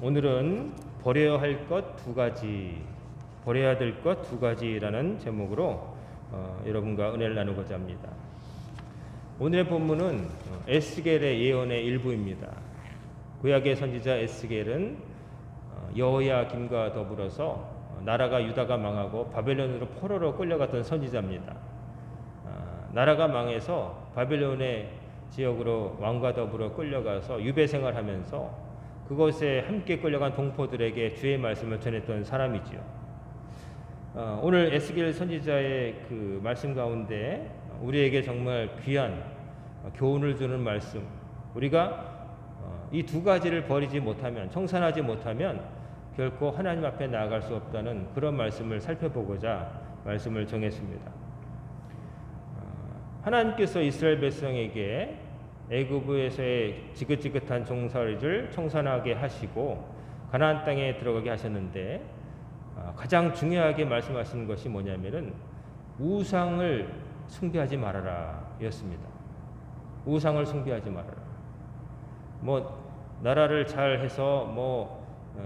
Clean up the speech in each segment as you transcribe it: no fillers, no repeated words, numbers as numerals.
오늘은 버려야 할 것 두 가지, 버려야 될 것 두 가지라는 제목으로 여러분과 은혜를 나누고자 합니다. 오늘의 본문은 에스겔의 예언의 일부입니다. 구약의 선지자 에스겔은 여호야김과 더불어서 나라가 유다가 망하고 바벨론으로 포로로 끌려갔던 선지자입니다. 나라가 망해서 바벨론의 지역으로 왕과 더불어 끌려가서 유배 생활하면서 그곳에 함께 끌려간 동포들에게 주의 말씀을 전했던 사람이지요. 오늘 에스겔 선지자의 그 말씀 가운데 우리에게 정말 귀한 교훈을 주는 말씀, 우리가 이 두 가지를 버리지 못하면, 청산하지 못하면 결코 하나님 앞에 나아갈 수 없다는 그런 말씀을 살펴보고자 말씀을 정했습니다. 하나님께서 이스라엘 백성에게 애굽에서의 지긋지긋한 종살이를 청산하게 하시고 가나안 땅에 들어가게 하셨는데, 가장 중요하게 말씀하시는 것이 뭐냐면은 우상을 숭배하지 말아라 였습니다. 우상을 숭배하지 말아라. 나라를 잘 해서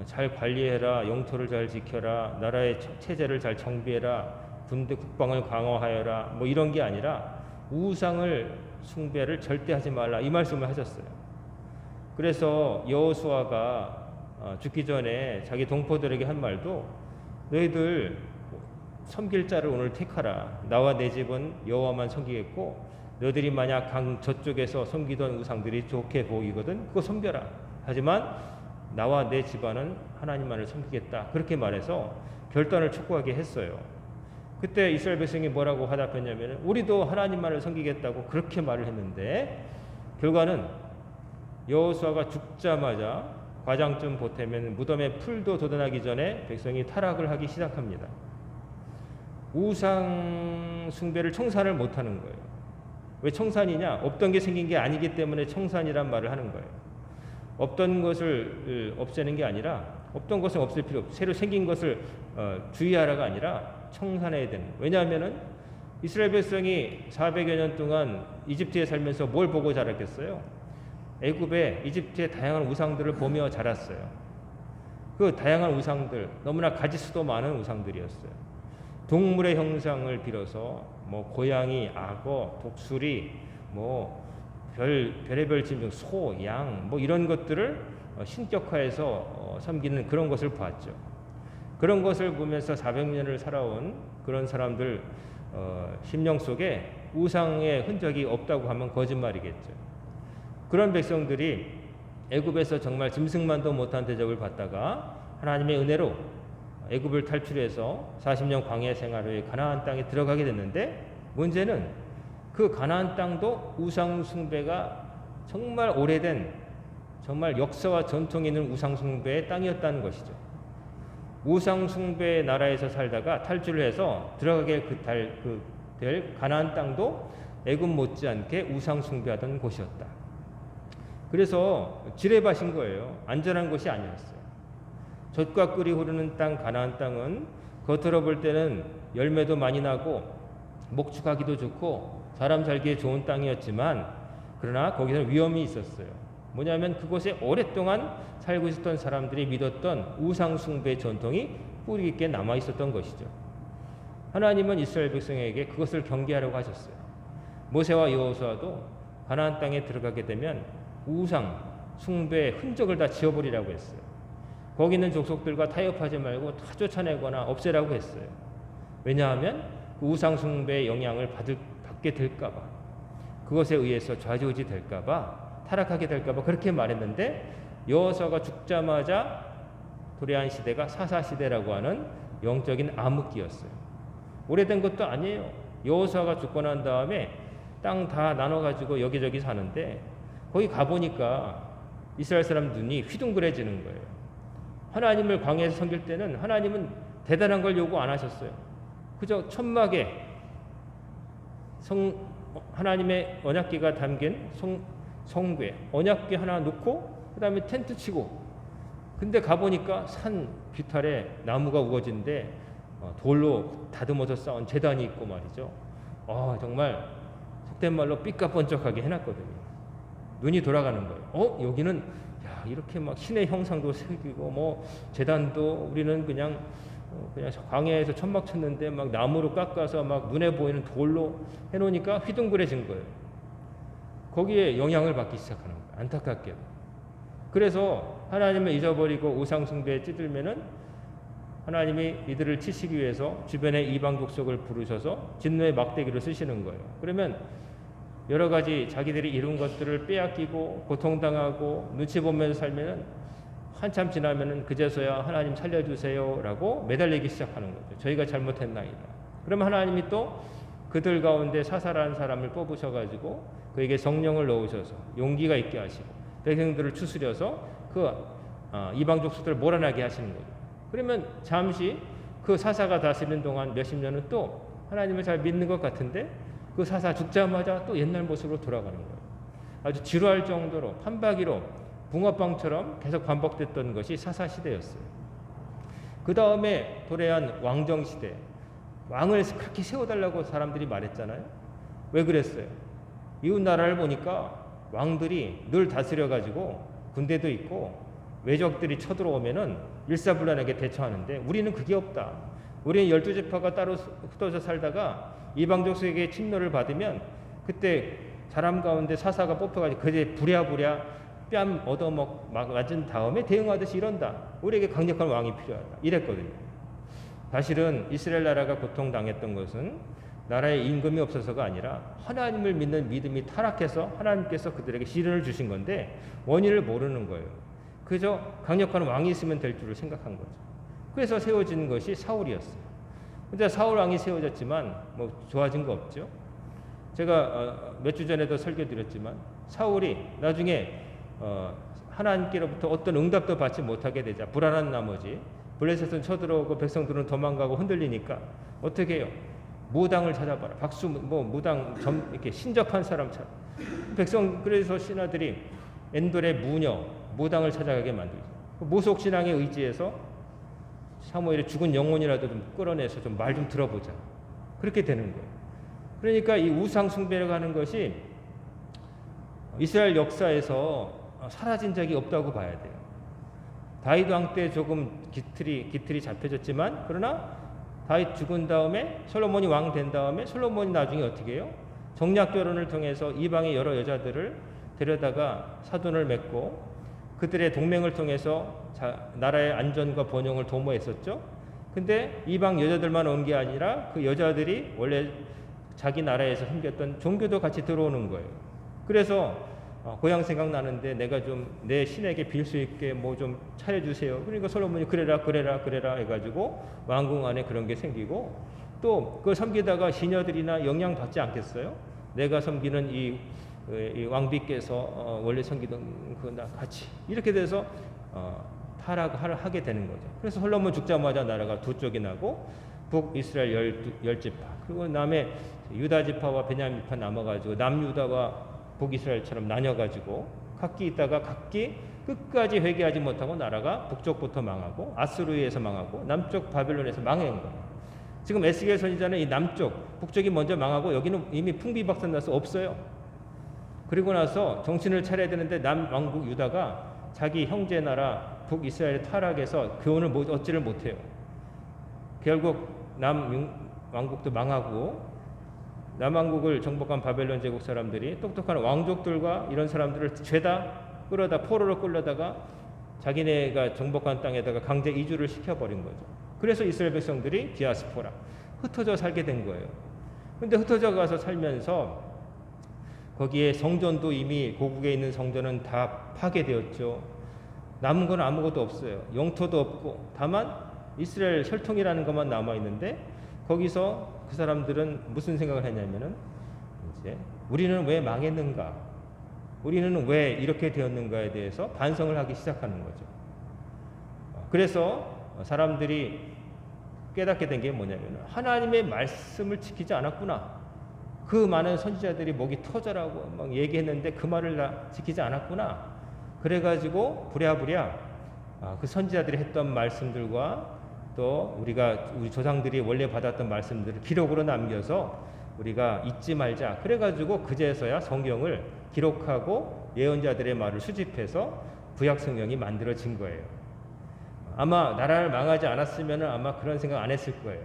잘 관리해라, 영토를 잘 지켜라, 나라의 체제를 잘 정비해라, 군대 국방을 강화하여라, 이런 게 아니라 우상을 숭배를 절대 하지 말라, 이 말씀을 하셨어요. 그래서 여호수아가 죽기 전에 자기 동포들에게 한 말도, 너희들 섬길 자를 오늘 택하라. 나와 내 집은 여호와만 섬기겠고, 너희들이 만약 강 저쪽에서 섬기던 우상들이 좋게 보이거든 그거 섬겨라. 하지만 나와 내 집안은 하나님만을 섬기겠다, 그렇게 말해서 결단을 촉구하게 했어요. 그때 이스라엘 백성이 뭐라고 화답했냐면, 우리도 하나님만을 섬기겠다고 그렇게 말을 했는데, 결과는 여호수아가 죽자마자 과장쯤 보태면 무덤에 풀도 돋아나기 전에 백성이 타락을 하기 시작합니다. 우상 숭배를 청산을 못하는 거예요. 왜 청산이냐? 없던 게 생긴 게 아니기 때문에 청산이란 말을 하는 거예요. 없던 것을 없애는 게 아니라, 없던 것은 없앨 필요 없고 새로 생긴 것을 주의하라가 아니라 청산해야 되는. 왜냐하면은 이스라엘 백성이 400여 년 동안 이집트에 살면서 뭘 보고 자랐겠어요? 애굽의 이집트의 다양한 우상들을 보며 자랐어요. 그 다양한 우상들, 너무나 가지수도 많은 우상들이었어요. 동물의 형상을 빌어서 고양이, 악어, 독수리, 별의별 짐승, 소, 양, 이런 것들을 신격화해서 섬기는 그런 것을 봤죠. 그런 것을 보면서 400년을 살아온 그런 사람들 심령 속에 우상의 흔적이 없다고 하면 거짓말이겠죠. 그런 백성들이 애굽에서 정말 짐승만도 못한 대접을 받다가 하나님의 은혜로 애굽을 탈출해서 40년 광야 생활 후에 가나안 땅에 들어가게 됐는데, 문제는 그 가나안 땅도 우상 숭배가 정말 오래된, 정말 역사와 전통이 있는 우상 숭배의 땅이었다는 것이죠. 우상 숭배의 나라에서 살다가 탈출을 해서 들어가게 될 가나안 땅도 애굽 못지않게 우상 숭배하던 곳이었다. 그래서 지뢰밭인 거예요. 안전한 곳이 아니었어요. 젖과 꿀이 흐르는 땅 가나안 땅은 겉으로 볼 때는 열매도 많이 나고 목축하기도 좋고 사람 살기에 좋은 땅이었지만, 그러나 거기서는 위험이 있었어요. 뭐냐면 그곳에 오랫동안 살고 있었던 사람들이 믿었던 우상 숭배 전통이 뿌리 깊게 남아 있었던 것이죠. 하나님은 이스라엘 백성에게 그것을 경계하려고 하셨어요. 모세와 여호수아도 가나안 땅에 들어가게 되면 우상 숭배의 흔적을 다 지워버리라고 했어요. 거기 있는 족속들과 타협하지 말고 다 쫓아내거나 없애라고 했어요. 왜냐하면 그 우상 숭배의 영향을 받게 될까봐, 그것에 의해서 좌지우지 될까봐, 타락하게 될까봐 그렇게 말했는데, 여호수아가 죽자마자 도래한 시대가 사사시대라고 하는 영적인 암흑기였어요. 오래된 것도 아니에요. 여호수아가 죽고 난 다음에 땅 다 나눠가지고 여기저기 사는데, 거기 가보니까 이스라엘 사람 눈이 휘둥그레지는 거예요. 하나님을 광야에서 섬길 때는 하나님은 대단한 걸 요구 안 하셨어요. 그저 천막에 하나님의 언약궤가 담긴 성궤, 언약궤 하나 놓고 그 다음에 텐트 치고, 근데 가보니까 산 비탈에 나무가 우거진데 돌로 다듬어서 쌓은 제단이 있고 말이죠. 정말 속된 말로 삐까번쩍하게 해놨거든요. 눈이 돌아가는 거예요. 여기는 야, 이렇게 막 신의 형상도 새기고 뭐 제단도 우리는 그냥 광야에서 천막 쳤는데 막 나무로 깎아서 막 눈에 보이는 돌로 해놓으니까 휘둥그레진 거예요. 거기에 영향을 받기 시작하는 거예요. 안타깝게도. 그래서 하나님을 잊어버리고 우상 숭배에 찌들면은 하나님이 이들을 치시기 위해서 주변에 이방 족속을 부르셔서 진노의 막대기를 쓰시는 거예요. 그러면 여러 가지 자기들이 이룬 것들을 빼앗기고 고통당하고 눈치 보면서 살면은 한참 지나면은 그제서야 하나님 살려주세요라고 매달리기 시작하는 거죠. 저희가 잘못했나이다. 그러면 하나님이 또 그들 가운데 사사라는 사람을 뽑으셔가지고 그에게 성령을 넣으셔서 용기가 있게 하시고 백성들을 추스려서 그 이방 족속들을 몰아나게 하시는 거죠. 그러면 잠시 그 사사가 다스리는 동안 몇십 년은 또 하나님을 잘 믿는 것 같은데 그 사사 죽자마자 또 옛날 모습으로 돌아가는 거예요. 아주 지루할 정도로 판박이로 붕어빵처럼 계속 반복됐던 것이 사사 시대였어요. 그 다음에 도래한 왕정 시대, 왕을 그렇게 세워달라고 사람들이 말했잖아요. 왜 그랬어요? 이웃 나라를 보니까 왕들이 늘 다스려가지고 군대도 있고 외적들이 쳐들어오면은 일사불란하게 대처하는데 우리는 그게 없다. 우리는 12지파가 따로 흩어져 살다가 이방 족속에게 침노를 받으면 그때 사람 가운데 사사가 뽑혀가지고 그제 부랴부랴 뺨 맞은 다음에 대응하듯이 이런다. 우리에게 강력한 왕이 필요하다. 이랬거든요. 사실은 이스라엘 나라가 고통당했던 것은 나라에 임금이 없어서가 아니라 하나님을 믿는 믿음이 타락해서 하나님께서 그들에게 시련을 주신 건데 원인을 모르는 거예요. 그저 강력한 왕이 있으면 될 줄을 생각한 거죠. 그래서 세워진 것이 사울이었어요. 근데 사울 왕이 세워졌지만 뭐 좋아진 거 없죠. 제가 몇 주 전에도 설교드렸지만 사울이 나중에 하나님께로부터 어떤 응답도 받지 못하게 되자 불안한 나머지 블레셋은 쳐들어오고 백성들은 도망가고 흔들리니까 어떻게 해요? 무당을 찾아봐라. 박수 무당 이렇게 신적한 사람처럼 백성 그래서 신하들이 엔돌의 무당을 찾아가게 만들죠. 모속 신앙에 의지해서 사무엘의 죽은 영혼이라도 좀 끌어내서 좀 말 좀 들어보자. 그렇게 되는 거예요. 그러니까 이 우상 숭배라고 하는 것이 이스라엘 역사에서 사라진 적이 없다고 봐야 돼요. 다윗 왕 때 조금 깃틀이 잡혀졌지만 그러나 다윗 죽은 다음에 솔로몬이 왕 된 다음에 솔로몬이 나중에 어떻게 해요? 정략 결혼을 통해서 이방의 여러 여자들을 데려다가 사돈을 맺고 그들의 동맹을 통해서 나라의 안전과 번영을 도모했었죠. 근데 이방 여자들만 온 게 아니라 그 여자들이 원래 자기 나라에서 섬겼던 종교도 같이 들어오는 거예요. 그래서 고향 생각나는데 내가 좀 내 신에게 빌 수 있게 뭐 좀 차려주세요. 그러니까 솔로몬이 그래라 해가지고 왕궁 안에 그런 게 생기고 또 그걸 섬기다가 시녀들이나 영향 받지 않겠어요? 내가 섬기는 이 왕비께서 원래 섬기던 그나 같이 이렇게 돼서 타락하게 되는 거죠. 그래서 솔로몬 죽자마자 나라가 두 쪽이 나고 북이스라엘 10지파 그리고 남의 유다 지파와 베냐민 지파 남아가지고 남유다와 북이스라엘처럼 나뉘어가지고 각기 있다가 각기 끝까지 회개하지 못하고 나라가 북쪽부터 망하고 아수르에서 망하고 남쪽 바벨론에서 망한 거예요. 지금 에스겔 선지자는 이 남쪽 북쪽이 먼저 망하고 여기는 이미 풍비박산 나서 없어요. 그리고 나서 정신을 차려야 되는데 남왕국 유다가 자기 형제 나라 북이스라엘의 타락에서 교훈을 얻지를 못해요. 결국 남왕국도 망하고 남왕국을 정복한 바벨론 제국 사람들이 똑똑한 왕족들과 이런 사람들을 죄다 끌어다 포로로 끌려다가 자기네가 정복한 땅에다가 강제 이주를 시켜버린 거죠. 그래서 이스라엘 백성들이 디아스포라 흩어져 살게 된 거예요. 그런데 흩어져 가서 살면서 거기에 성전도 이미 고국에 있는 성전은 다 파괴되었죠. 남은 건 아무것도 없어요. 영토도 없고 다만 이스라엘 혈통이라는 것만 남아 있는데 거기서 그 사람들은 무슨 생각을 했냐면은 이제 우리는 왜 망했는가? 우리는 왜 이렇게 되었는가에 대해서 반성을 하기 시작하는 거죠. 그래서 사람들이 깨닫게 된 게 뭐냐면 하나님의 말씀을 지키지 않았구나. 그 많은 선지자들이 목이 터져라고 막 얘기했는데 그 말을 다 지키지 않았구나. 그래가지고 부랴부랴 그 선지자들이 했던 말씀들과 또 우리 조상들이 원래 받았던 말씀들을 기록으로 남겨서 우리가 잊지 말자. 그래가지고 그제서야 성경을 기록하고 예언자들의 말을 수집해서 구약 성경이 만들어진 거예요. 아마 나라를 망하지 않았으면 아마 그런 생각 안 했을 거예요.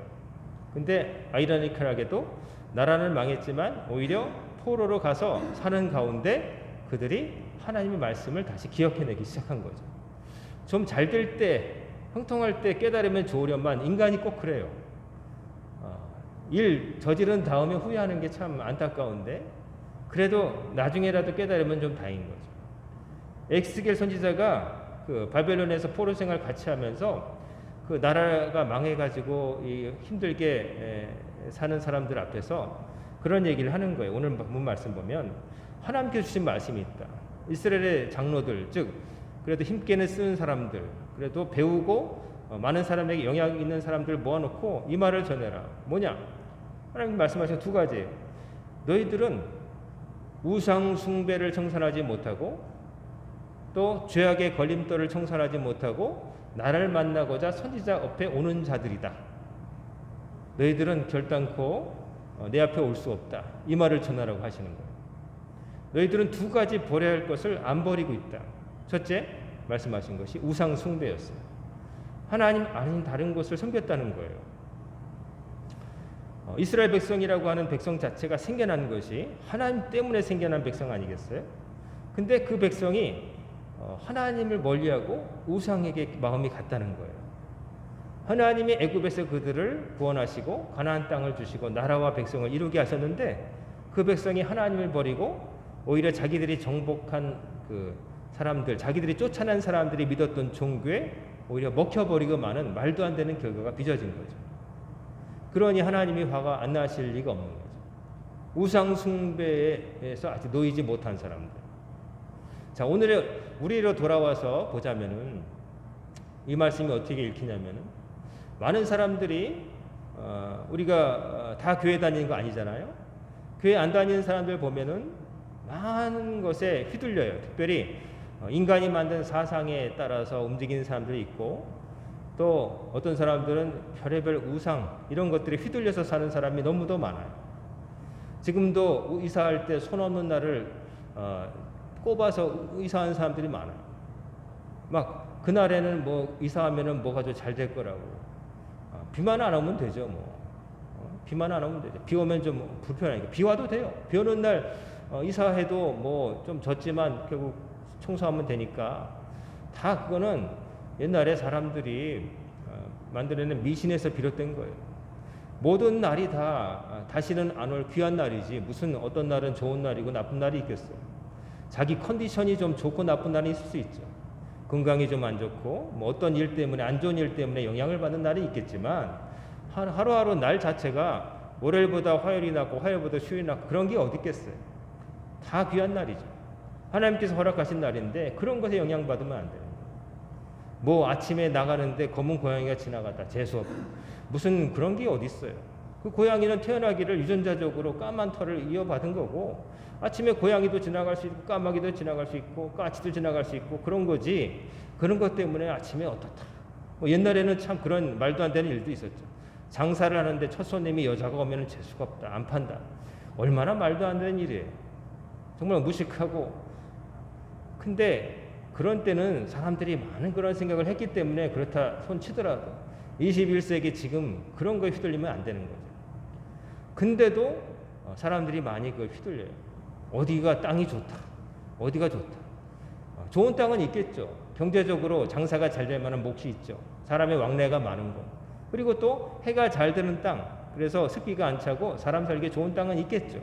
근데 아이러니컬하게도 나라는 망했지만 오히려 포로로 가서 사는 가운데 그들이 하나님의 말씀을 다시 기억해내기 시작한 거죠. 좀 잘 될 때, 형통할 때 깨달으면 좋으련만 인간이 꼭 그래요. 일 저지른 다음에 후회하는 게 참 안타까운데 그래도 나중에라도 깨달으면 좀 다행인 거죠. 엑스겔 선지자가 그 바벨론에서 포로 생활 같이 하면서 그 나라가 망해가지고 힘들게 사는 사람들 앞에서 그런 얘기를 하는 거예요. 오늘 본 말씀 보면 하나님께서 주신 말씀이 있다. 이스라엘의 장로들, 즉 그래도 힘께는 쓰는 사람들, 그래도 배우고 많은 사람에게 영향 있는 사람들 모아놓고 이 말을 전해라. 뭐냐? 하나님 말씀하신 두 가지예요. 너희들은 우상 숭배를 청산하지 못하고 또 죄악의 걸림돌을 청산하지 못하고 나를 만나고자 선지자 앞에 오는 자들이다. 너희들은 결단코 내 앞에 올 수 없다. 이 말을 전하라고 하시는 거예요. 너희들은 두 가지 버려야 할 것을 안 버리고 있다. 첫째, 말씀하신 것이 우상 숭배였어요. 하나님 아닌 다른 것을 섬겼다는 거예요. 이스라엘 백성이라고 하는 백성 자체가 생겨난 것이 하나님 때문에 생겨난 백성 아니겠어요? 근데 그 백성이 하나님을 멀리하고 우상에게 마음이 갔다는 거예요. 하나님이 애굽에서 그들을 구원하시고 가나안 땅을 주시고 나라와 백성을 이루게 하셨는데 그 백성이 하나님을 버리고 오히려 자기들이 정복한 그 사람들, 자기들이 쫓아낸 사람들이 믿었던 종교에 오히려 먹혀버리고 마는 말도 안 되는 결과가 빚어진 거죠. 그러니 하나님이 화가 안 나실 리가 없는 거죠. 우상 숭배에서 아직 놓이지 못한 사람들. 자, 오늘의 우리로 돌아와서 보자면은 이 말씀이 어떻게 읽히냐면은 많은 사람들이 우리가 다 교회 다니는 거 아니잖아요. 교회 안 다니는 사람들 보면은 많은 것에 휘둘려요. 특별히 인간이 만든 사상에 따라서 움직이는 사람들이 있고 또 어떤 사람들은 별의별 우상 이런 것들에 휘둘려서 사는 사람이 너무도 많아요. 지금도 이사할 때 손 없는 날을 꼽아서 이사하는 사람들이 많아요. 막 그날에는 뭐 이사하면은 뭐가 좀 잘 될 거라고. 비만 안 오면 되죠, 뭐. 비만 안 오면 되죠. 비 오면 좀 불편하니까. 비 와도 돼요. 비 오는 날 이사해도 뭐 좀 졌지만 결국 청소하면 되니까. 다 그거는 옛날에 사람들이 만들어낸 미신에서 비롯된 거예요. 모든 날이 다 다시는 안 올 귀한 날이지 무슨 어떤 날은 좋은 날이고 나쁜 날이 있겠어요. 자기 컨디션이 좀 좋고 나쁜 날이 있을 수 있죠. 건강이 좀 안 좋고 뭐 어떤 일 때문에 안 좋은 일 때문에 영향을 받는 날이 있겠지만 하루하루 날 자체가 월요일보다 화요일이 낫고 화요일보다 수요일이 낫고 그런 게 어디 있겠어요. 다 귀한 날이죠. 하나님께서 허락하신 날인데 그런 것에 영향받으면 안 돼요. 뭐 아침에 나가는데 검은 고양이가 지나갔다. 재수없. 무슨 그런 게 어디 있어요. 그 고양이는 태어나기를 유전자적으로 까만 털을 이어받은 거고 아침에 고양이도 지나갈 수 있고 까마귀도 지나갈 수 있고 까치도 지나갈 수 있고 그런 거지. 그런 것 때문에 아침에 어떻다. 뭐 옛날에는 참 그런 말도 안 되는 일도 있었죠. 장사를 하는데 첫 손님이 여자가 오면 재수가 없다. 안 판다. 얼마나 말도 안 되는 일이에요. 정말 무식하고. 근데 그런 때는 사람들이 많은 그런 생각을 했기 때문에 그렇다 손치더라도 21세기 지금 그런 거에 휘둘리면 안 되는 거죠. 근데도 사람들이 많이 그걸 휘둘려요. 어디가 땅이 좋다. 어디가 좋다. 좋은 땅은 있겠죠. 경제적으로 장사가 잘 될 만한 몫이 있죠. 사람의 왕래가 많은 거. 그리고 또 해가 잘 드는 땅. 그래서 습기가 안 차고 사람 살기 좋은 땅은 있겠죠.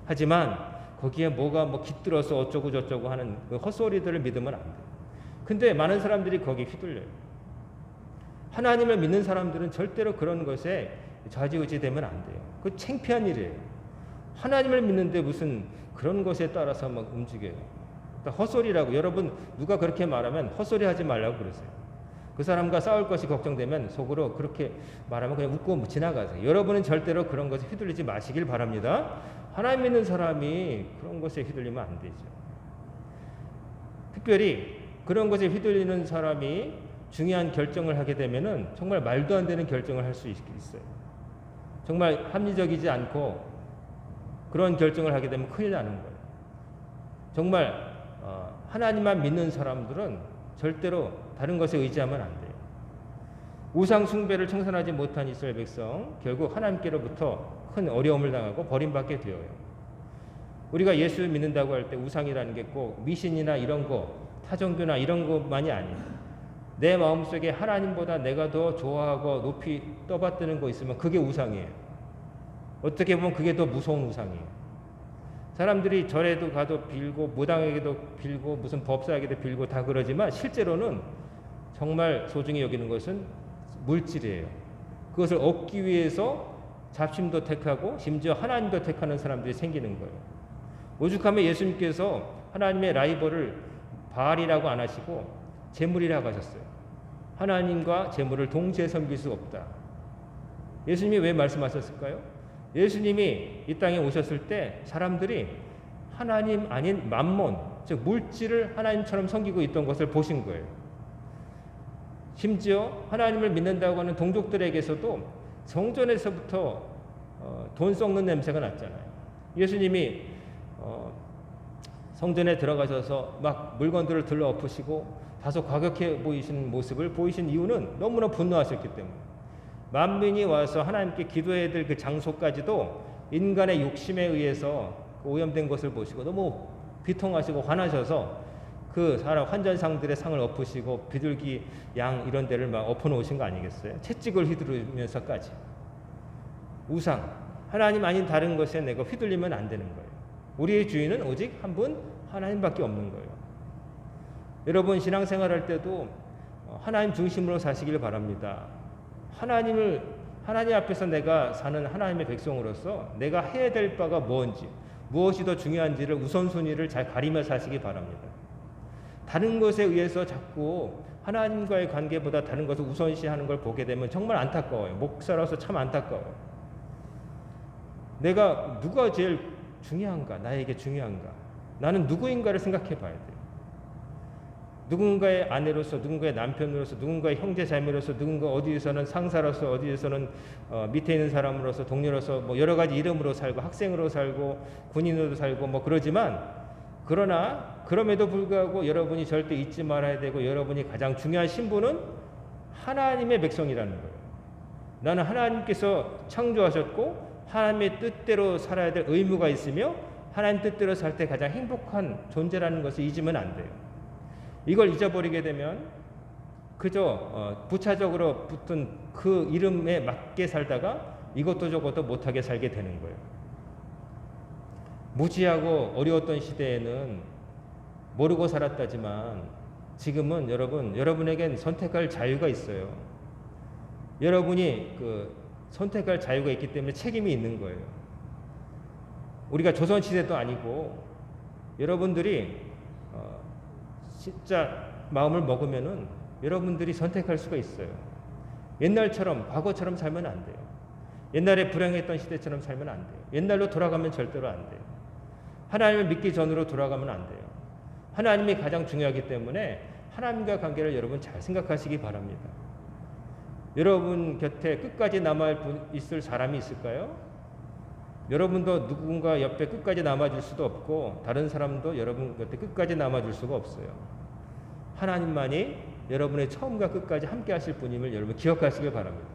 하지만 거기에 뭐가 뭐 깃들어서 어쩌고 저쩌고 하는 그 헛소리들을 믿으면 안 돼요. 근데 많은 사람들이 거기에 휘둘려요. 하나님을 믿는 사람들은 절대로 그런 것에 좌지우지되면 안 돼요. 그 창피한 일이에요. 하나님을 믿는데 무슨 그런 것에 따라서 막 움직여요. 그러니까 헛소리라고. 여러분 누가 그렇게 말하면 헛소리 하지 말라고 그러세요. 그 사람과 싸울 것이 걱정되면 속으로 그렇게 말하면 그냥 웃고 지나가세요. 여러분은 절대로 그런 것에 휘둘리지 마시길 바랍니다. 하나님 믿는 사람이 그런 것에 휘둘리면 안 되죠. 특별히 그런 것에 휘둘리는 사람이 중요한 결정을 하게 되면은 정말 말도 안 되는 결정을 할 수 있어요. 정말 합리적이지 않고 그런 결정을 하게 되면 큰일 나는 거예요. 정말 하나님만 믿는 사람들은 절대로 다른 것에 의지하면 안 돼요. 우상 숭배를 청산하지 못한 이스라엘 백성 결국 하나님께로부터 큰 어려움을 당하고 버림받게 되어요. 우리가 예수 믿는다고 할 때 우상이라는 게 꼭 미신이나 이런 거, 타종교나 이런 것만이 아니에요. 내 마음속에 하나님보다 내가 더 좋아하고 높이 떠받드는 거 있으면 그게 우상이에요. 어떻게 보면 그게 더 무서운 우상이에요. 사람들이 절에도 가도 빌고 무당에게도 빌고 무슨 법사에게도 빌고 다 그러지만 실제로는 정말 소중히 여기는 것은 물질이에요. 그것을 얻기 위해서 잡심도 택하고 심지어 하나님도 택하는 사람들이 생기는 거예요. 오죽하면 예수님께서 하나님의 라이벌을 바알이라고 안 하시고 재물이라고 하셨어요. 하나님과 재물을 동시에 섬길 수 없다. 예수님이 왜 말씀하셨을까요? 예수님이 이 땅에 오셨을 때 사람들이 하나님 아닌 맘몬, 즉 물질을 하나님처럼 섬기고 있던 것을 보신 거예요. 심지어 하나님을 믿는다고 하는 동족들에게서도 성전에서부터 돈 썩는 냄새가 났잖아요. 예수님이 성전에 들어가셔서 막 물건들을 들러 엎으시고 다소 과격해 보이시는 모습을 보이신 이유는 너무나 분노하셨기 때문에, 만민이 와서 하나님께 기도해야 될 그 장소까지도 인간의 욕심에 의해서 오염된 것을 보시고 너무 비통하시고 화나셔서 그 사람 환전상들의 상을 엎으시고 비둘기 양 이런 데를 막 엎어놓으신 거 아니겠어요? 채찍을 휘두르면서까지. 우상, 하나님 아닌 다른 것에 내가 휘둘리면 안 되는 거예요. 우리의 주인은 오직 한 분 하나님밖에 없는 거예요. 여러분 신앙생활할 때도 하나님 중심으로 사시길 바랍니다. 하나님 앞에서 내가 사는 하나님의 백성으로서 내가 해야 될 바가 뭔지, 무엇이 더 중요한지를 우선순위를 잘 가리며 사시기 바랍니다. 다른 것에 의해서 자꾸 하나님과의 관계보다 다른 것을 우선시하는 걸 보게 되면 정말 안타까워요. 목사로서 참 안타까워요. 내가 누가 제일 중요한가? 나에게 중요한가? 나는 누구인가를 생각해 봐야 돼요. 누군가의 아내로서, 누군가의 남편으로서, 누군가의 형제 자매로서, 누군가 어디에서는 상사로서, 어디에서는 밑에 있는 사람으로서, 동료로서 뭐 여러 가지 이름으로 살고 학생으로 살고 군인으로 살고 뭐 그러나 그럼에도 불구하고 여러분이 절대 잊지 말아야 되고 여러분이 가장 중요한 신분은 하나님의 백성이라는 거예요. 나는 하나님께서 창조하셨고 하나님의 뜻대로 살아야 될 의무가 있으며 하나님 뜻대로 살 때 가장 행복한 존재라는 것을 잊으면 안 돼요. 이걸 잊어버리게 되면 그저 부차적으로 붙은 그 이름에 맞게 살다가 이것도 저것도 못하게 살게 되는 거예요. 무지하고 어려웠던 시대에는 모르고 살았다지만 지금은 여러분에겐 선택할 자유가 있어요. 여러분이 선택할 자유가 있기 때문에 책임이 있는 거예요. 우리가 조선시대도 아니고 여러분들이 진짜 마음을 먹으면은 여러분들이 선택할 수가 있어요. 옛날처럼 과거처럼 살면 안 돼요. 옛날에 불행했던 시대처럼 살면 안 돼요. 옛날로 돌아가면 절대로 안 돼요. 하나님을 믿기 전으로 돌아가면 안 돼요. 하나님이 가장 중요하기 때문에 하나님과 관계를 여러분 잘 생각하시기 바랍니다. 여러분 곁에 끝까지 남아있을 사람이 있을까요? 여러분도 누군가 옆에 끝까지 남아줄 수도 없고 다른 사람도 여러분 곁에 끝까지 남아줄 수가 없어요. 하나님만이 여러분의 처음과 끝까지 함께 하실 분임을 여러분 기억하시길 바랍니다.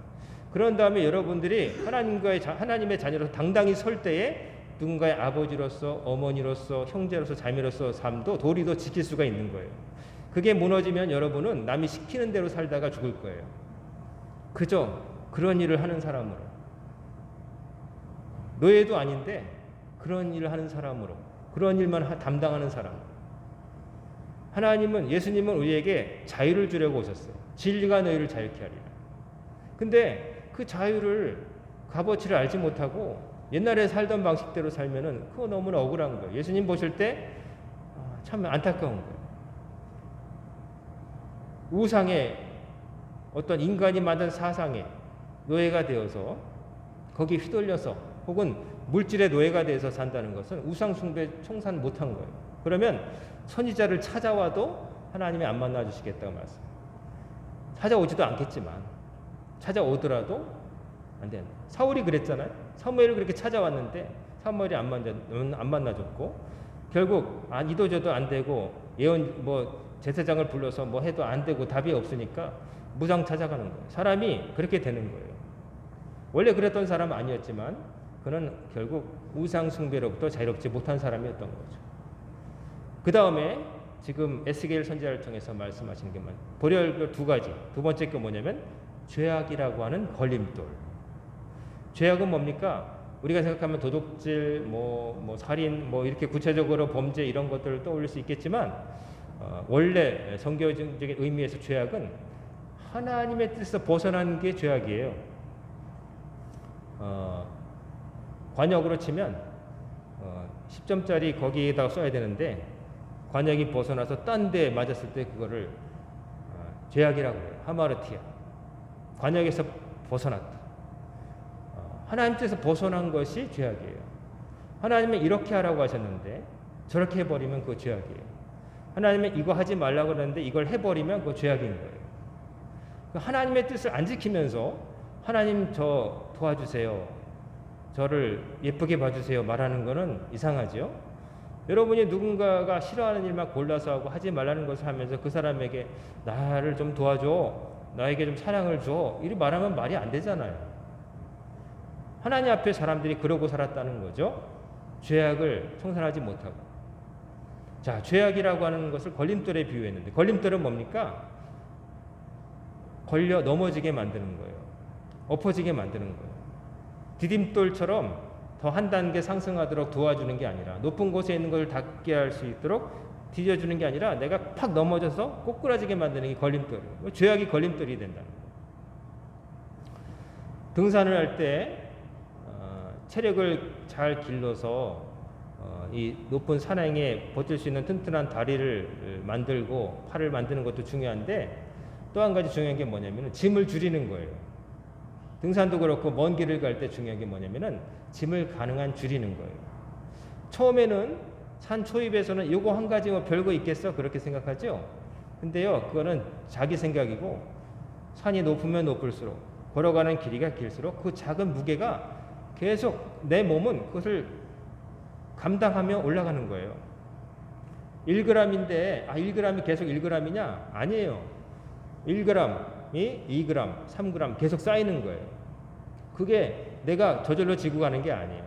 그런 다음에 여러분들이 하나님의 자녀로서 당당히 설 때에 누군가의 아버지로서 어머니로서 형제로서 자매로서 삶도 도리도 지킬 수가 있는 거예요. 그게 무너지면 여러분은 남이 시키는 대로 살다가 죽을 거예요. 그저 그런 일을 하는 사람으로, 노예도 아닌데 그런 일을 하는 사람으로, 그런 일만 담당하는 사람으로. 예수님은 우리에게 자유를 주려고 오셨어요. 진리가 너희를 자유케 하리라. 근데 그 자유를 값어치를 알지 못하고 옛날에 살던 방식대로 살면은 그거 너무나 억울한 거예요. 예수님 보실 때 참 안타까운 거예요. 우상의 어떤 인간이 만든 사상에 노예가 되어서 거기 휘둘려서 혹은 물질의 노예가 되어서 산다는 것은 우상 숭배 청산 못한 거예요. 그러면 선지자를 찾아와도 하나님이 안 만나주시겠다고 말씀. 찾아오지도 않겠지만 찾아오더라도 안 되는. 사울이 그랬잖아요. 사무엘을 그렇게 찾아왔는데 사무엘이 안 만나줬고 결국 이도저도 안 되고 예언 제사장을 불러서 뭐 해도 안 되고 답이 없으니까 무당 찾아가는 거예요. 사람이 그렇게 되는 거예요. 원래 그랬던 사람 아니었지만 그는 결국 우상 숭배로부터 자유롭지 못한 사람이었던 거죠. 그 다음에 지금 에스겔 선지자를 통해서 말씀하시는 게 버려야 두 가지. 두 번째 게 뭐냐면 죄악이라고 하는 걸림돌. 죄악은 뭡니까? 우리가 생각하면 도둑질, 뭐 살인, 뭐 이렇게 구체적으로 범죄 이런 것들을 떠올릴 수 있겠지만 원래 성경적인 의미에서 죄악은 하나님의 뜻에서 벗어난 게 죄악이에요. 관역으로 치면 10점짜리 거기에다가 써야 되는데 관역이 벗어나서 딴 데 맞았을 때 그거를 죄악이라고 해요. 하마르티아. 관역에서 벗어났다. 하나님 뜻에서 벗어난 것이 죄악이에요. 하나님은 이렇게 하라고 하셨는데 저렇게 해버리면 그거 죄악이에요. 하나님은 이거 하지 말라고 그러는데 이걸 해버리면 그거 죄악인 거예요. 하나님의 뜻을 안 지키면서 하나님 저 도와주세요. 저를 예쁘게 봐주세요. 말하는 거는 이상하죠. 여러분이 누군가가 싫어하는 일만 골라서 하고 하지 말라는 것을 하면서 그 사람에게 나를 좀 도와줘. 나에게 좀 사랑을 줘. 이렇게 말하면 말이 안 되잖아요. 하나님 앞에 사람들이 그러고 살았다는 거죠. 죄악을 청산하지 못하고. 자, 죄악이라고 하는 것을 걸림돌에 비유했는데 걸림돌은 뭡니까? 걸려 넘어지게 만드는 거예요. 엎어지게 만드는 거예요. 디딤돌처럼 더 한 단계 상승하도록 도와주는 게 아니라 높은 곳에 있는 것을 닿게 할 수 있도록 뒤져주는 게 아니라 내가 팍 넘어져서 꼬꾸라지게 만드는 게 걸림돌이에요. 죄악이 걸림돌이 된다는 거예요. 등산을 할 때 체력을 잘 길러서 이 높은 산행에 버틸 수 있는 튼튼한 다리를 만들고 팔을 만드는 것도 중요한데 또 한 가지 중요한 게 뭐냐면 짐을 줄이는 거예요. 등산도 그렇고 먼 길을 갈 때 중요한 게 뭐냐면은 짐을 가능한 줄이는 거예요. 처음에는 산 초입에서는 이거 한 가지 뭐 별거 있겠어 그렇게 생각하죠. 근데요 그거는 자기 생각이고 산이 높으면 높을수록 걸어가는 길이가 길수록 그 작은 무게가 계속 내 몸은 그것을 감당하며 올라가는 거예요. 1g인데 1g이 계속 1g이냐? 아니에요. 1g이 2g, 3g 계속 쌓이는 거예요. 그게 내가 저절로 지고 가는 게 아니에요.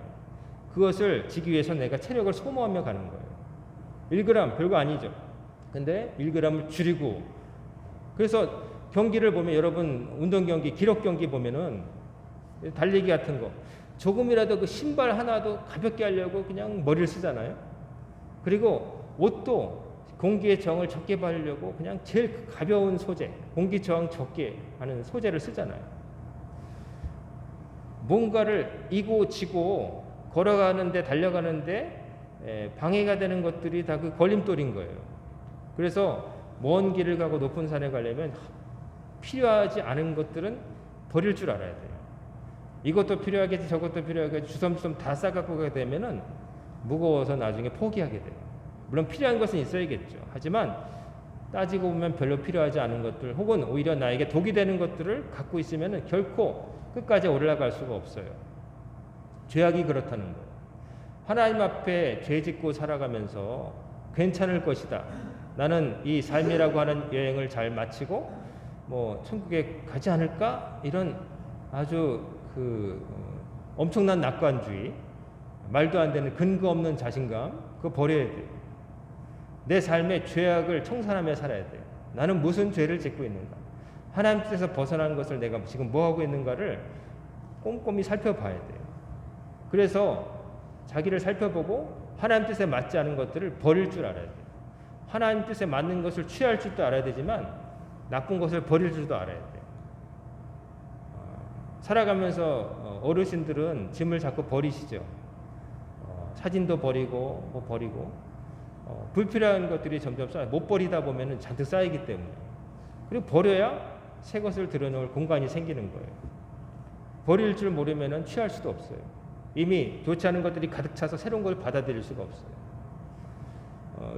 그것을 지기 위해서 내가 체력을 소모하며 가는 거예요. 1g 별거 아니죠. 근데 1g을 줄이고 그래서 경기를 보면 여러분 운동 경기, 기록 경기 보면은 달리기 같은 거 조금이라도 그 신발 하나도 가볍게 하려고 그냥 머리를 쓰잖아요. 그리고 옷도 공기의 저항을 적게 받으려고 그냥 제일 가벼운 소재, 공기 저항 적게 하는 소재를 쓰잖아요. 뭔가를 이고 지고 걸어가는데 달려가는데 방해가 되는 것들이 다 그 걸림돌인 거예요. 그래서 먼 길을 가고 높은 산에 가려면 필요하지 않은 것들은 버릴 줄 알아야 돼요. 이것도 필요하겠지 저것도 필요하겠지 주섬주섬 다 싸갖고 가게 되면은 무거워서 나중에 포기하게 돼요. 물론 필요한 것은 있어야겠죠. 하지만 따지고 보면 별로 필요하지 않은 것들 혹은 오히려 나에게 독이 되는 것들을 갖고 있으면은 결코 끝까지 올라갈 수가 없어요. 죄악이 그렇다는 거예요. 하나님 앞에 죄 짓고 살아가면서 괜찮을 것이다. 나는 이 삶이라고 하는 여행을 잘 마치고 뭐 천국에 가지 않을까? 이런 아주 엄청난 낙관주의, 말도 안 되는 근거 없는 자신감, 그거 버려야 돼요. 내 삶의 죄악을 청산하며 살아야 돼요. 나는 무슨 죄를 짓고 있는가? 하나님 뜻에서 벗어난 것을 내가 지금 뭐 하고 있는가를 꼼꼼히 살펴봐야 돼요. 그래서 자기를 살펴보고 하나님 뜻에 맞지 않은 것들을 버릴 줄 알아야 돼요. 하나님 뜻에 맞는 것을 취할 줄도 알아야 되지만 나쁜 것을 버릴 줄도 알아야 돼요. 살아가면서 어르신들은 짐을 자꾸 버리시죠. 사진도 버리고 뭐 버리고 불필요한 것들이 점점 쌓여 못 버리다 보면은 잔뜩 쌓이기 때문에 그리고 버려야 새 것을 들여놓을 공간이 생기는 거예요. 버릴 줄 모르면은 취할 수도 없어요. 이미 좋지 않은 것들이 가득 차서 새로운 걸 받아들일 수가 없어요.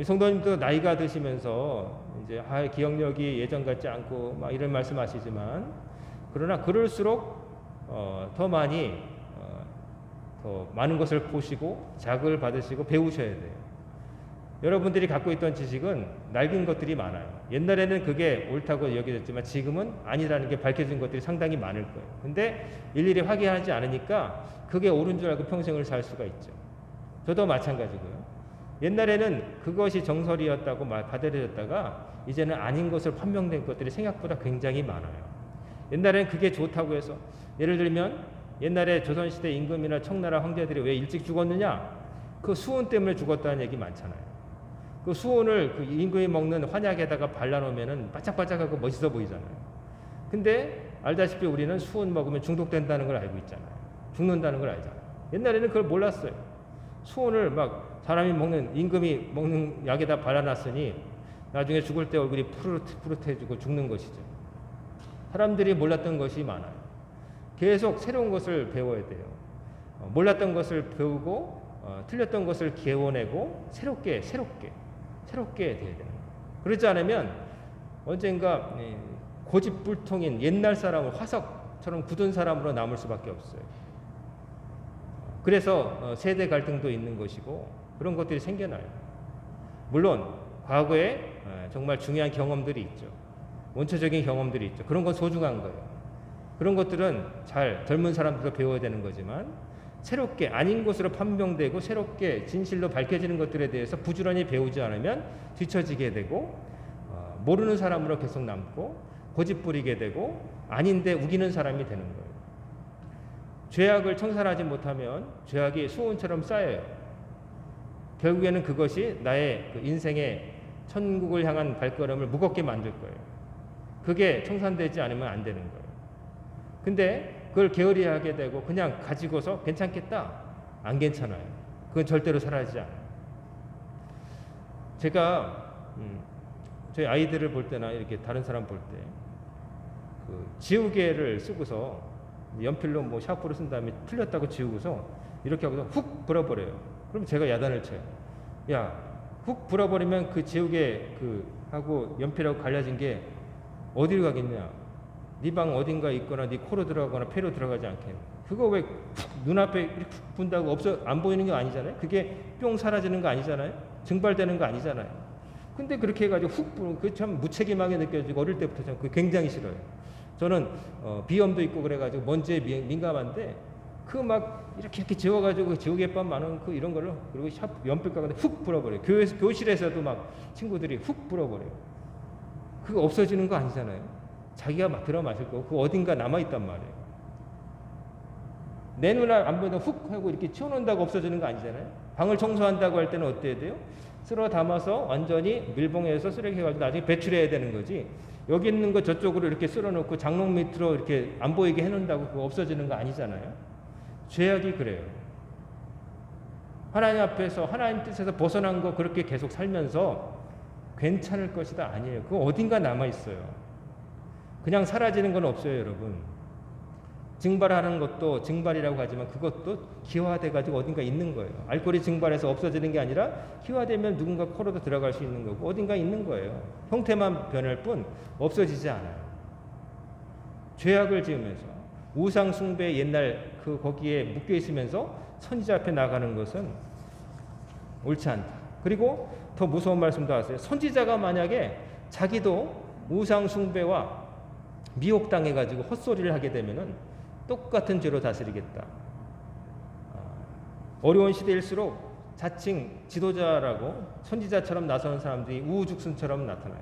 성도님도 나이가 드시면서 이제 기억력이 예전 같지 않고 막 이런 말씀하시지만 그러나 그럴수록 더 많이 더 많은 것을 보시고 자극을 받으시고 배우셔야 돼요. 여러분들이 갖고 있던 지식은 낡은 것들이 많아요. 옛날에는 그게 옳다고 여겨졌지만 지금은 아니라는 게 밝혀진 것들이 상당히 많을 거예요. 근데 일일이 확인하지 않으니까 그게 옳은 줄 알고 평생을 살 수가 있죠. 저도 마찬가지고요. 옛날에는 그것이 정설이었다고 받아들여졌다가 이제는 아닌 것으로 판명된 것들이 생각보다 굉장히 많아요. 옛날에는 그게 좋다고 해서, 예를 들면 옛날에 조선시대 임금이나 청나라 황제들이 왜 일찍 죽었느냐? 그 수온 때문에 죽었다는 얘기 많잖아요. 그 수온을 그 임금이 먹는 환약에다가 발라놓으면 바짝바짝하고 멋있어 보이잖아요. 근데 알다시피 우리는 수온 먹으면 중독된다는 걸 알고 있잖아요. 죽는다는 걸 알잖아요. 옛날에는 그걸 몰랐어요. 수온을 막 사람이 먹는, 임금이 먹는 약에다 발라놨으니 나중에 죽을 때 얼굴이 푸릇푸릇해지고 죽는 것이죠. 사람들이 몰랐던 것이 많아요. 계속 새로운 것을 배워야 돼요. 몰랐던 것을 배우고 틀렸던 것을 개워내고 새롭게 돼야 되는 거예요. 그렇지 않으면 언젠가 고집불통인 옛날 사람을 화석처럼 굳은 사람으로 남을 수밖에 없어요. 그래서 세대 갈등도 있는 것이고 그런 것들이 생겨나요. 물론 과거에 정말 중요한 경험들이 있죠. 원초적인 경험들이 있죠. 그런 건 소중한 거예요. 그런 것들은 잘 젊은 사람들도 배워야 되는 거지만 새롭게 아닌 것으로 판명되고 새롭게 진실로 밝혀지는 것들에 대해서 부지런히 배우지 않으면 뒤처지게 되고 모르는 사람으로 계속 남고 고집부리게 되고 아닌데 우기는 사람이 되는 거예요. 죄악을 청산하지 못하면 죄악이 수온처럼 쌓여요. 결국에는 그것이 나의 그 인생의 천국을 향한 발걸음을 무겁게 만들 거예요. 그게 청산되지 않으면 안 되는 거예요. 근데 그걸 게으리 하게 되고 그냥 가지고서 괜찮겠다? 안 괜찮아요. 그건 절대로 사라지지 않아요. 제가 저희 아이들을 볼 때나 이렇게 다른 사람 볼 때 그 지우개를 쓰고서 연필로 뭐 샤프로 쓴 다음에 틀렸다고 지우고서 이렇게 하고서 훅 불어버려요. 그럼 제가 야단을 쳐요. 야, 훅 불어버리면 그 지우개 그 하고 연필하고 갈라진 게 어디로 가겠냐? 네 방 어딘가 있거나 네 코로 들어가거나 폐로 들어가지 않게. 그거 왜 눈앞에 이렇게 분다고 안 보이는 게 아니잖아요. 그게 뿅 사라지는 거 아니잖아요. 증발되는 거 아니잖아요. 근데 그렇게 해가지고 훅, 그 참 무책임하게 느껴지고 어릴 때부터 전 그게 굉장히 싫어요. 저는 비염도 있고 그래가지고 먼지에 민감한데 그 막 이렇게 지워가지고 지우개밥 많은 그 이런 걸로 그리고 연필 가운데 훅 불어버려요. 교실에서도 막 친구들이 훅 불어버려요. 그거 없어지는 거 아니잖아요. 자기가 막 들어 마실 거고 그 어딘가 남아있단 말이에요. 내 눈에 안 보이면 훅 하고 이렇게 치워놓는다고 없어지는 거 아니잖아요. 방을 청소한다고 할 때는 어때야 돼요? 쓸어 담아서 완전히 밀봉해서 쓰레기 해가지고 나중에 배출해야 되는 거지. 여기 있는 거 저쪽으로 이렇게 쓸어놓고 장롱 밑으로 이렇게 안 보이게 해놓는다고 그거 없어지는 거 아니잖아요. 죄악이 그래요. 하나님 앞에서 하나님 뜻에서 벗어난 거 그렇게 계속 살면서 괜찮을 것이다 아니에요. 그거 어딘가 남아있어요. 그냥 사라지는 건 없어요, 여러분. 증발하는 것도 증발이라고 하지만 그것도 기화돼가지고 어딘가 있는 거예요. 알코올이 증발해서 없어지는 게 아니라 기화되면 누군가 코로도 들어갈 수 있는 거고 어딘가 있는 거예요. 형태만 변할 뿐 없어지지 않아요. 죄악을 지으면서 우상 숭배 옛날 그 거기에 묶여 있으면서 선지자 앞에 나가는 것은 옳지 않다. 그리고 더 무서운 말씀도 하세요. 선지자가 만약에 자기도 우상 숭배와 미혹당해가지고 헛소리를 하게 되면은 똑같은 죄로 다스리겠다. 어려운 시대일수록 자칭 지도자라고 선지자처럼 나서는 사람들이 우후죽순처럼 나타나요.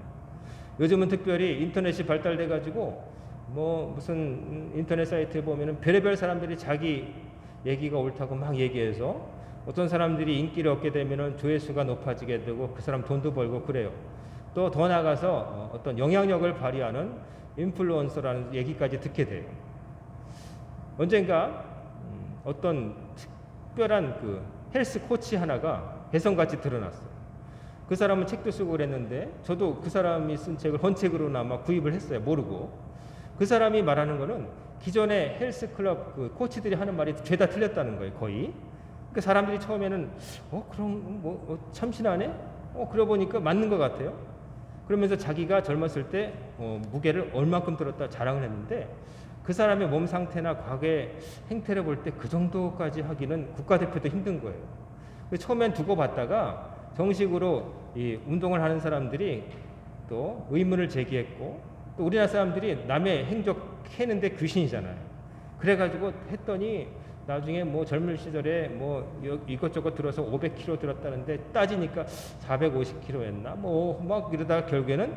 요즘은 특별히 인터넷이 발달돼가지고 뭐 무슨 인터넷 사이트에 보면은 별의별 사람들이 자기 얘기가 옳다고 막 얘기해서 어떤 사람들이 인기를 얻게 되면은 조회수가 높아지게 되고 그 사람 돈도 벌고 그래요. 또 더 나가서 어떤 영향력을 발휘하는 인플루언서라는 얘기까지 듣게 돼요. 언젠가 어떤 특별한 그 헬스 코치 하나가 혜성같이 드러났어요. 그 사람은 책도 쓰고 그랬는데 저도 그 사람이 쓴 책을 헌책으로나마 구입을 했어요. 모르고. 그 사람이 말하는 거는 기존의 헬스클럽 그 코치들이 하는 말이 죄다 틀렸다는 거예요. 거의. 그 사람들이 처음에는 그럼 참신하네? 그러고 보니까 맞는 것 같아요. 그러면서 자기가 젊었을 때 무게를 얼마큼 들었다 자랑을 했는데 그 사람의 몸 상태나 과거의 행태를 볼 때 그 정도까지 하기는 국가대표도 힘든 거예요. 처음엔 두고 봤다가 정식으로 이 운동을 하는 사람들이 또 의문을 제기했고, 또 우리나라 사람들이 남의 행적 캐는데 귀신이잖아요. 그래가지고 했더니 나중에 뭐 젊은 시절에 뭐 이것저것 들어서 500kg 들었다는데 따지니까 450kg였나 뭐 막 이러다가 결국에는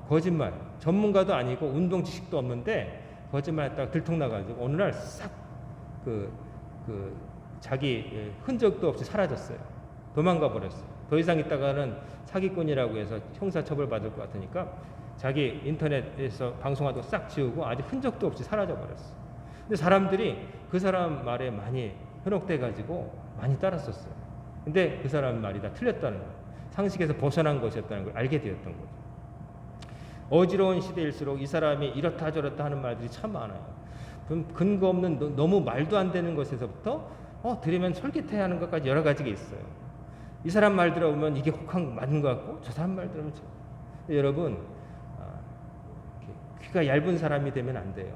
거짓말, 전문가도 아니고 운동 지식도 없는데 거짓말했다가 들통나가지고 어느 날 싹 자기 흔적도 없이 사라졌어요. 도망가 버렸어요. 더 이상 있다가는 사기꾼이라고 해서 형사처벌 받을 것 같으니까 자기 인터넷에서 방송하도 싹 지우고 아직 흔적도 없이 사라져 버렸어요. 근데 사람들이 그 사람 말에 많이 현혹돼 가지고 많이 따랐었어요. 근데 그 사람 말이 다 틀렸다는 거예요. 상식에서 벗어난 것이었다는 걸 알게 되었던 거죠. 어지러운 시대일수록 이 사람이 이렇다 저렇다 하는 말들이 참 많아요. 근거 없는 너무 말도 안 되는 것에서부터 들으면 솔깃해 하는 것까지 여러 가지가 있어요. 이 사람 말 들어보면 이게 혹한 맞는 것 같고 저 사람 말 들으면 여러분 귀가 얇은 사람이 되면 안 돼요.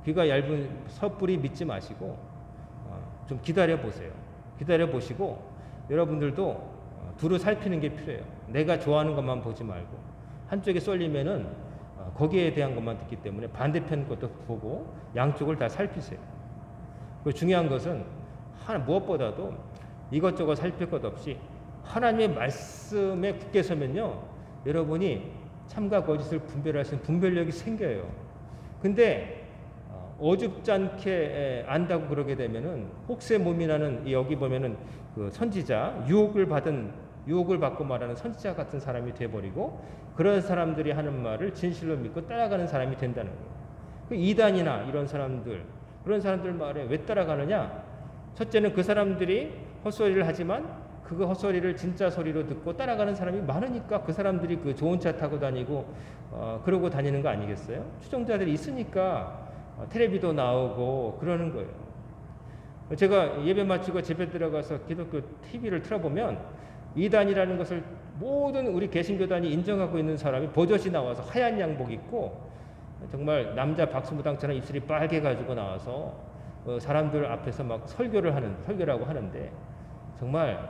귀가 얇은 섣불리 믿지 마시고 좀 기다려 보세요. 기다려 보시고 여러분들도 두루 살피는 게 필요해요. 내가 좋아하는 것만 보지 말고 한쪽에 쏠리면은 거기에 대한 것만 듣기 때문에 반대편 것도 보고 양쪽을 다 살피세요. 그리고 중요한 것은 무엇보다도 이것저것 살필 것 없이 하나님의 말씀에 굳게 서면요, 여러분이 참과 거짓을 분별할 수 있는 분별력이 생겨요. 근데 어줍지 않게 안다고 그러게 되면은 혹세무민하는, 여기 보면은 그 선지자, 유혹을 받고 말하는 선지자 같은 사람이 돼버리고 그런 사람들이 하는 말을 진실로 믿고 따라가는 사람이 된다는 거예요. 그 이단이나 이런 사람들, 그런 사람들 말에 왜 따라가느냐? 첫째는 그 사람들이 헛소리를 하지만 그 헛소리를 진짜 소리로 듣고 따라가는 사람이 많으니까 그 사람들이 그 좋은 차 타고 다니고 그러고 다니는 거 아니겠어요? 추종자들이 있으니까 텔레비도 나오고 그러는 거예요. 제가 예배 마치고 집에 들어가서 기독교 TV를 틀어보면 이단이라는 것을 모든 우리 개신교단이 인정하고 있는 사람이 버젓이 나와서 하얀 양복 입고 정말 남자 박수무당처럼 입술이 빨개가지고 나와서 사람들 앞에서 막 설교라고 하는데 정말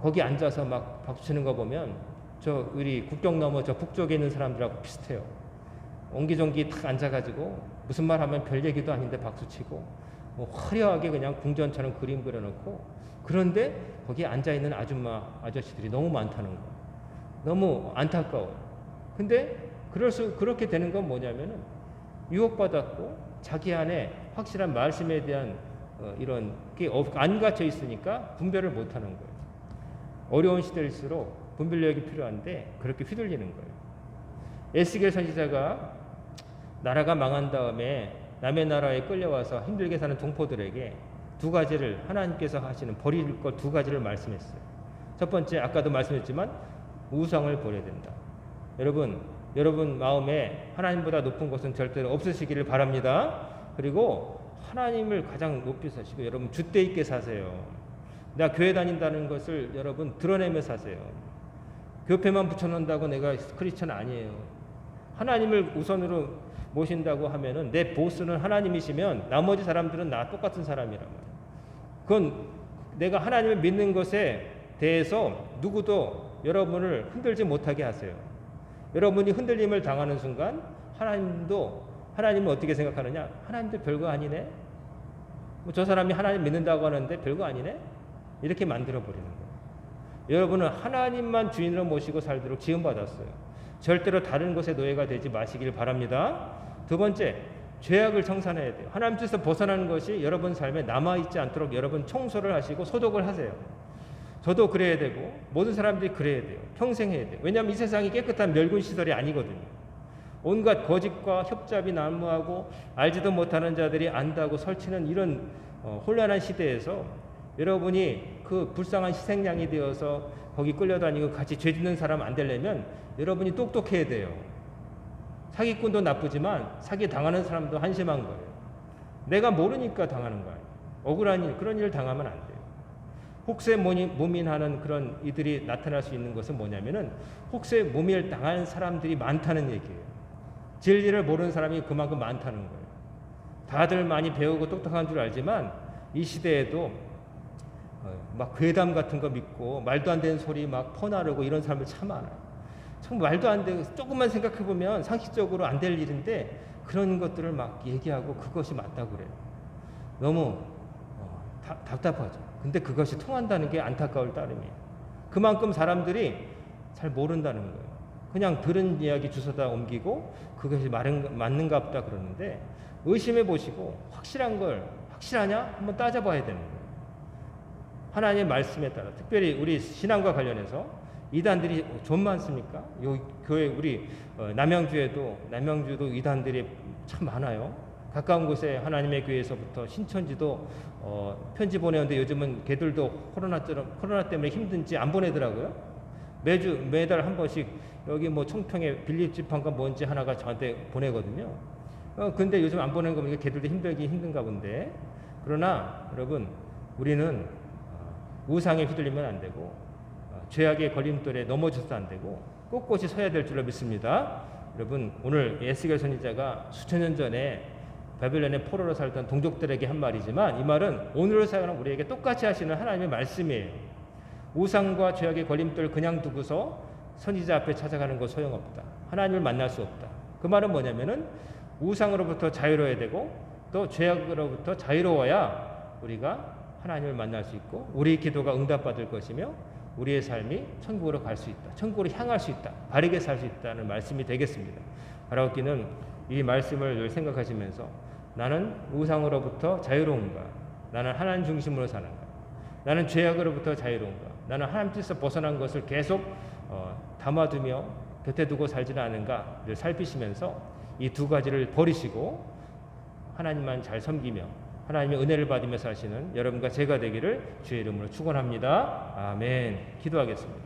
거기 앉아서 막 박수치는 거 보면 저 우리 국경 넘어 저 북쪽에 있는 사람들하고 비슷해요. 옹기종기 탁 앉아가지고 무슨 말 하면 별 얘기도 아닌데 박수치고 뭐 화려하게 그냥 궁전처럼 그림 그려놓고, 그런데 거기에 앉아있는 아저씨들이 너무 많다는 거. 너무 안타까워요. 근데 그렇게 되는 건 뭐냐면은 유혹받았고 자기 안에 확실한 말씀에 대한 이런 게 안 갇혀 있으니까 분별을 못하는 거예요. 어려운 시대일수록 분별력이 필요한데 그렇게 휘둘리는 거예요. 에스겔 선지자가 나라가 망한 다음에 남의 나라에 끌려와서 힘들게 사는 동포들에게 두 가지를, 하나님께서 하시는 버릴 것 두 가지를 말씀했어요. 첫 번째, 아까도 말씀했지만 우상을 버려야 된다. 여러분 마음에 하나님보다 높은 것은 절대로 없으시기를 바랍니다. 그리고 하나님을 가장 높이 사시고 여러분 줏대 있게 사세요. 내가 교회 다닌다는 것을 여러분 드러내며 사세요. 교패만 붙여놓는다고 내가 크리스천 아니에요. 하나님을 우선으로 모신다고 하면은 내 보스는 하나님이시면 나머지 사람들은 나 똑같은 사람이란 말이에요. 그건 내가 하나님을 믿는 것에 대해서 누구도 여러분을 흔들지 못하게 하세요. 여러분이 흔들림을 당하는 순간 하나님을 어떻게 생각하느냐? 하나님도 별거 아니네. 뭐 저 사람이 하나님 믿는다고 하는데 별거 아니네. 이렇게 만들어 버리는 거예요. 여러분은 하나님만 주인으로 모시고 살도록 지음받았어요. 절대로 다른 것에 노예가 되지 마시길 바랍니다. 두 번째, 죄악을 청산해야 돼요. 하나님 뜻에서 벗어나는 것이 여러분 삶에 남아있지 않도록 여러분 청소를 하시고 소독을 하세요. 저도 그래야 되고 모든 사람들이 그래야 돼요. 평생 해야 돼요. 왜냐하면 이 세상이 깨끗한 멸군 시설이 아니거든요. 온갖 거짓과 협잡이 난무하고 알지도 못하는 자들이 안다고 설치는 이런 혼란한 시대에서 여러분이 그 불쌍한 희생양이 되어서 거기 끌려다니고 같이 죄 짓는 사람 안 되려면 여러분이 똑똑해야 돼요. 사기꾼도 나쁘지만 사기 당하는 사람도 한심한 거예요. 내가 모르니까 당하는 거예요. 억울한 일, 그런 일을 당하면 안 돼요. 혹세무민하는 그런 이들이 나타날 수 있는 것은 뭐냐면은 혹세무민을 당한 사람들이 많다는 얘기예요. 진리를 모르는 사람이 그만큼 많다는 거예요. 다들 많이 배우고 똑똑한 줄 알지만 이 시대에도 막 괴담 같은 거 믿고 말도 안 되는 소리 막 퍼나르고 이런 사람들 참 많아요. 참 말도 안 되고 조금만 생각해 보면 상식적으로 안 될 일인데 그런 것들을 막 얘기하고 그것이 맞다고 그래요. 너무 답답하죠. 근데 그것이 통한다는 게 안타까울 따름이에요. 그만큼 사람들이 잘 모른다는 거예요. 그냥 들은 이야기 주워다 옮기고 그것이 맞는가 보다 그러는데 의심해 보시고 확실한 걸 확실하냐 한번 따져봐야 되는 거예요. 하나님의 말씀에 따라 특별히 우리 신앙과 관련해서 이단들이 좀 많습니까? 요 교회 우리 남양주도 이단들이 참 많아요. 가까운 곳에 하나님의 교회에서부터 신천지도 편지 보내는데 요즘은 걔들도 코로나 때문에 힘든지 안 보내더라고요. 매달 한 번씩 여기 뭐 청평에 빌립집한가 뭔지 하나가 저한테 보내거든요. 근데 요즘 안 보내는 거 보니까 걔들도 힘든가 본데. 그러나 여러분 우리는 우상에 휘둘리면 안 되고 죄악의 걸림돌에 넘어져서 안 되고 꼿꼿이 서야 될 줄로 믿습니다. 여러분 오늘 에스겔 선지자가 수천 년 전에 바벨론의 포로로 살던 동족들에게 한 말이지만 이 말은 오늘을 살아가는 우리에게 똑같이 하시는 하나님의 말씀이에요. 우상과 죄악의 걸림돌 그냥 두고서 선지자 앞에 찾아가는 거 소용없다. 하나님을 만날 수 없다. 그 말은 뭐냐면은 우상으로부터 자유로워야 되고 또 죄악으로부터 자유로워야 우리가 하나님을 만날 수 있고 우리 기도가 응답받을 것이며 우리의 삶이 천국으로 갈 수 있다. 천국으로 향할 수 있다. 바르게 살 수 있다는 말씀이 되겠습니다. 바라옵기는 이 말씀을 늘 생각하시면서 나는 우상으로부터 자유로운가? 나는 하나님 중심으로 사는가? 나는 죄악으로부터 자유로운가? 나는 하나님 뜻에서 벗어난 것을 계속 담아두며 곁에 두고 살지는 않은가? 늘 살피시면서 이 두 가지를 버리시고 하나님만 잘 섬기며 하나님의 은혜를 받으며 사시는 여러분과 제가 되기를 주의 이름으로 축원합니다. 아멘. 기도하겠습니다.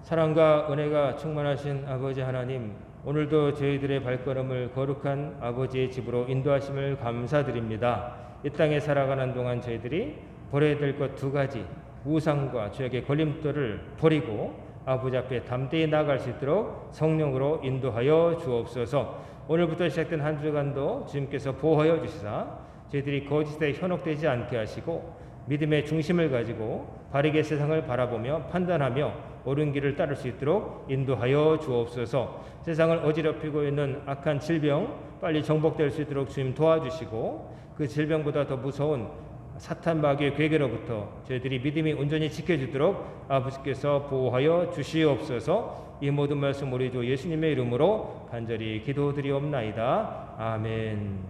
사랑과 은혜가 충만하신 아버지 하나님, 오늘도 저희들의 발걸음을 거룩한 아버지의 집으로 인도하심을 감사드립니다. 이 땅에 살아가는 동안 저희들이 버려야 될 것 두 가지, 우상과 죄악의 걸림돌을 버리고 아버지 앞에 담대히 나아갈 수 있도록 성령으로 인도하여 주옵소서. 오늘부터 시작된 한 주간도 주님께서 보호하여 주시사 저희들이 거짓에 현혹되지 않게 하시고 믿음의 중심을 가지고 바르게 세상을 바라보며 판단하며 옳은 길을 따를 수 있도록 인도하여 주옵소서. 세상을 어지럽히고 있는 악한 질병 빨리 정복될 수 있도록 주님 도와주시고 그 질병보다 더 무서운 사탄 마귀의 괴계로부터 저희들이 믿음이 온전히 지켜지도록 아버지께서 보호하여 주시옵소서. 이 모든 말씀 우리 주 예수님의 이름으로 간절히 기도드리옵나이다. 아멘.